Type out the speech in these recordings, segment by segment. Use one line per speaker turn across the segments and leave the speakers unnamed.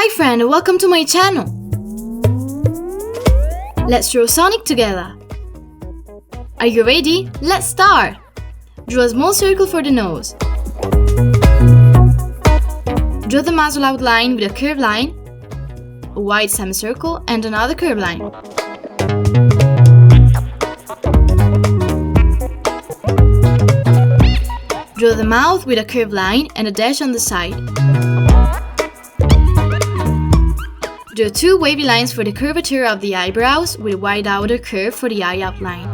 Hi friend, welcome to my channel. Let's draw Sonic together. Are you ready? Let's start. Draw a small circle for the nose. Draw the muzzle outline with a curved line, a wide semicircle and another curved line. Draw the mouth with a curved line and a dash on the side. Draw two wavy lines for the curvature of the eyebrows with a wide outer curve for the eye outline.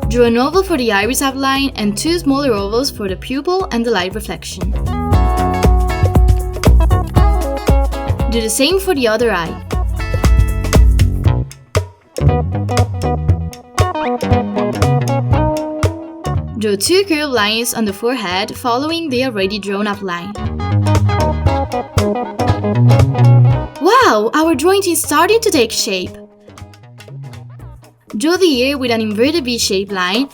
Draw an oval for the iris outline and two smaller ovals for the pupil and the light reflection. Do the same for the other eye. Draw two curved lines on the forehead following the already drawn outline. Wow! Our drawing is starting to take shape. Draw the ear with an inverted V-shaped line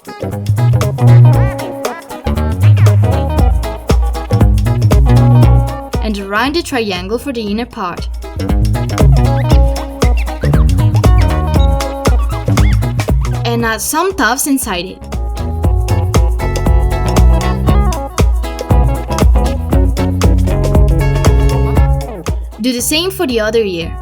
and a rounded triangle for the inner part. And add some tufts inside it. Do the same for the other ear.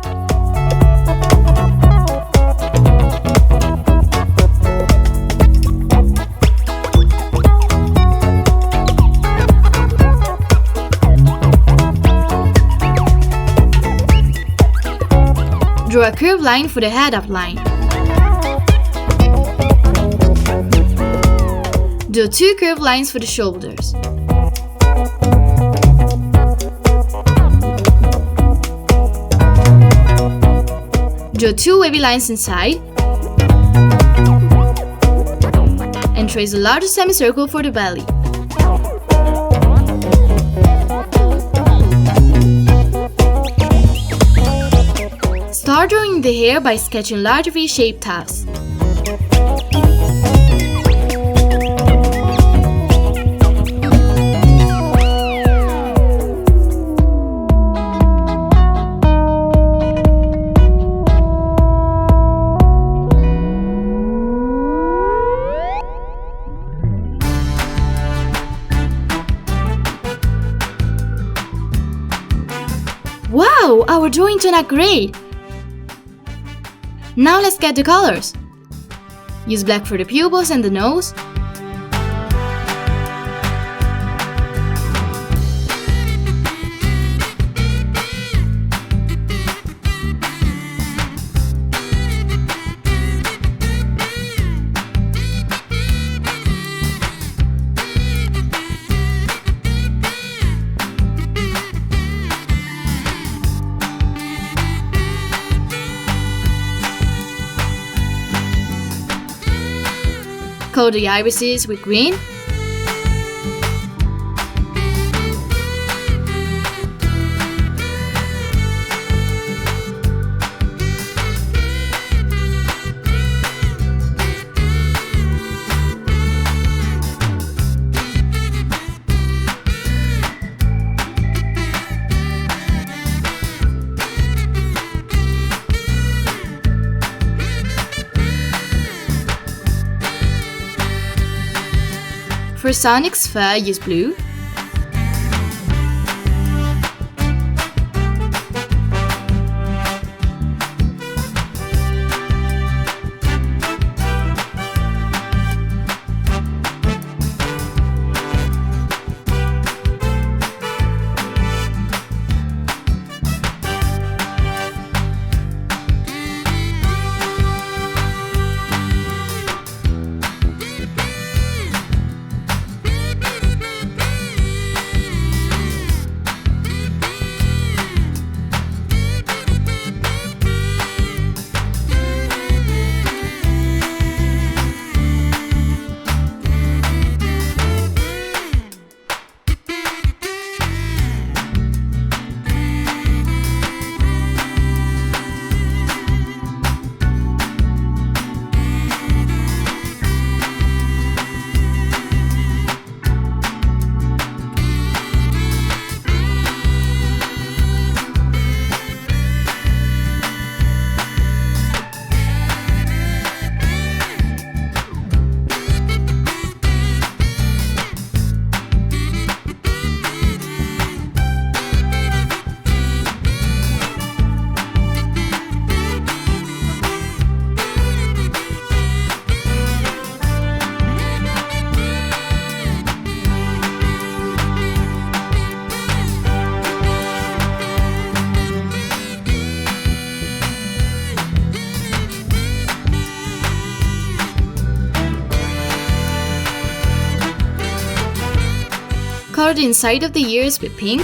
Draw a curved line for the head outline. Draw two curved lines for the shoulders. Draw two wavy lines inside and trace a larger semicircle for the belly. Start drawing the hair by sketching large V-shaped tufts. Wow, our drawing turned out great! Now let's get the colors. Use black for the pupils and the nose. Color the irises with green. For Sonic's fur, use blue. color the inside of the ears with pink?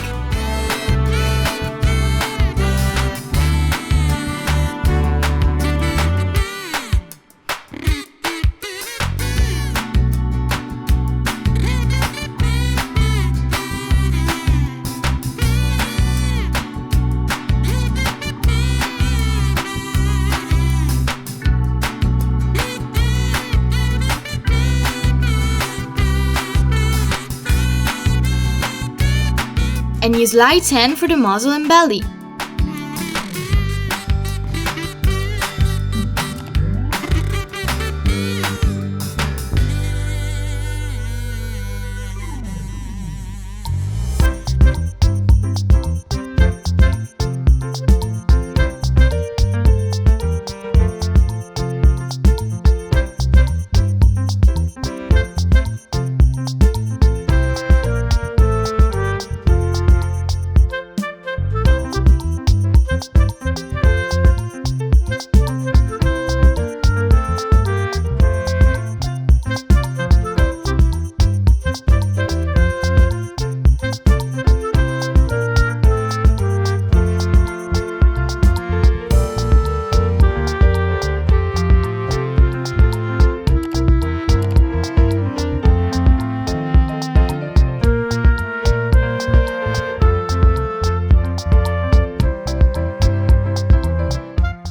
And use light tan for the muzzle and belly.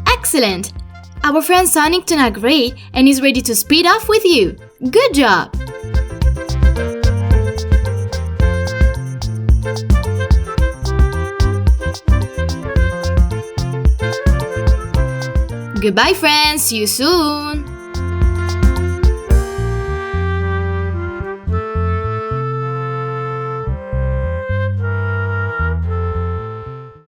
Excellent! Our friend Sonic turned out great and is ready to speed off with you. Good job! Goodbye friends, see you soon!